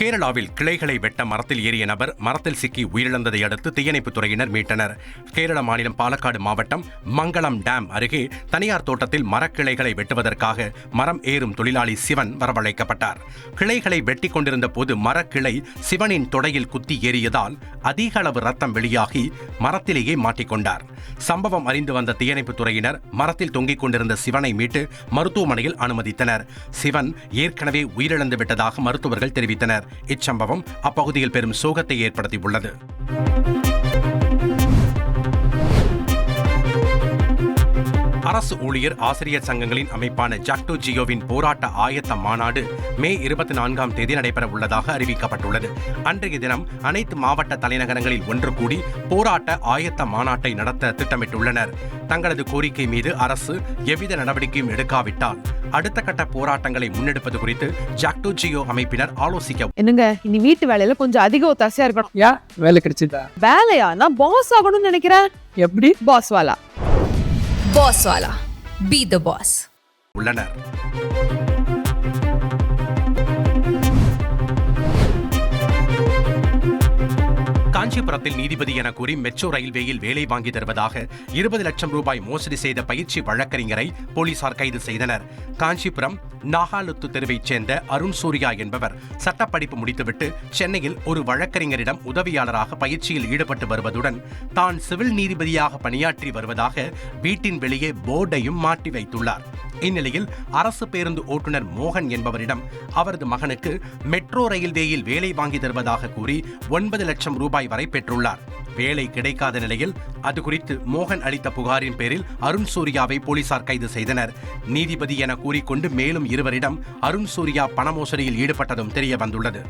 கேரளாவில் கிளைகளை வெட்ட மரத்தில் ஏறிய நபர் மரத்தில் சிக்கி உயிரிழந்ததை அடுத்து தீயணைப்புத் துறையினர் மீட்டனர். கேரள மாநிலம் பாலக்காடு மாவட்டம் மங்களம் டேம் அருகே தனியார் தோட்டத்தில் மரக்கிளைகளை வெட்டுவதற்காக மரம் ஏறும் தொழிலாளி சிவன் வரவழைக்கப்பட்டார். கிளைகளை வெட்டி கொண்டிருந்த போது மரக்கிளை சிவனின் தொடையில் குத்தி ஏறியதால் அதிக அளவு ரத்தம் வெளியாகி மரத்திலேயே மாட்டிக்கொண்டார். சம்பவம் அறிந்து வந்த தீயணைப்புத் துறையினர் மரத்தில் தொங்கிக் கொண்டிருந்த சிவனை மீட்டு மருத்துவமனையில் அனுமதித்தனர். சிவன் ஏற்கனவே உயிரிழந்து விட்டதாக மருத்துவர்கள் தெரிவித்தனர். இச்சம்பவம் அப்பகுதியில் பெரும் சோகத்தை ஏற்படுத்தியுள்ளது. அரசு ஊழியர் ஆசிரியர் சங்கங்களின் அமைப்பான ஜாக்டோ ஜியோவின் போராட்ட ஆயத்த மாநாடு மே 24ஆம் தேதி நடைபெற உள்ளதாக அறிவிக்கப்பட்டுள்ளது. அன்றைய தினம் அனைத்து மாவட்ட தலைநகரங்களில் ஒன்று கூடி போராட்ட ஆயத்த மாநாட்டை நடத்த திட்டமிட்டுள்ளனர். தங்களது கோரிக்கை மீது அரசு எவ்வித நடவடிக்கையும் எடுக்காவிட்டால் அடுத்த கட்ட போராட்டங்களை முன்னெடுப்பது குறித்து ஜாக்டோ ஜியோ அமைப்பினர் ஆலோசிக்க. என்னங்க, இனி வீட்டு வேலையில கொஞ்சம் அதிக ஒத்தாசையா இருக்கணும். வேலை கிடைச்சதா? வேலையா? நான் பாஸ் ஆகணும்னு நினைக்கிறேன். எப்படி? பாஸ் வாலா. Boss wala. Be the boss. உள்ளனர். காஞ்சிபுரத்தில் நீதிபதி என கூறி மெட்ரோ ரயில்வேயில் வேலை வாங்கி தருவதாக 20 லட்சம் ரூபாய் மோசடி செய்த பயிற்சி வழக்கறிஞரை போலீசார் கைது செய்தனர். காஞ்சிபுரம் நாகாலுத்து தெருவைச் சேர்ந்த அருண் சூர்யா என்பவர் சட்டப்படிப்பு முடித்துவிட்டு சென்னையில் ஒரு வழக்கறிஞரிடம் உதவியாளராக பயிற்சியில் ஈடுபட்டு வருவதுடன் தான் சிவில் நீதிபதியாக பணியாற்றி வருவதாக வீட்டின் வெளியே போர்டையும் மாட்டி வைத்துள்ளார். இந்நிலையில் அரசு பேருந்து ஓட்டுநர் மோகன் என்பவரிடம் அவரது மகனுக்கு மெட்ரோ ரயில்வேயில் வேலை வாங்கி தருவதாக கூறி 9 லட்சம் ரூபாய் வரை பெற்றுள்ளார். வேலை கிடைக்காத நிலையில் அது குறித்து மோகன் அளித்த புகாரின் பேரில் அருண் சூர்யாவை போலீசார் கைது செய்தனர். நீதிபதி என கூறிக்கொண்டு மேலும் இருவரிடம் அருண் சூர்யா பண மோசடியில் ஈடுபட்டதும் தெரிய வந்துள்ளது.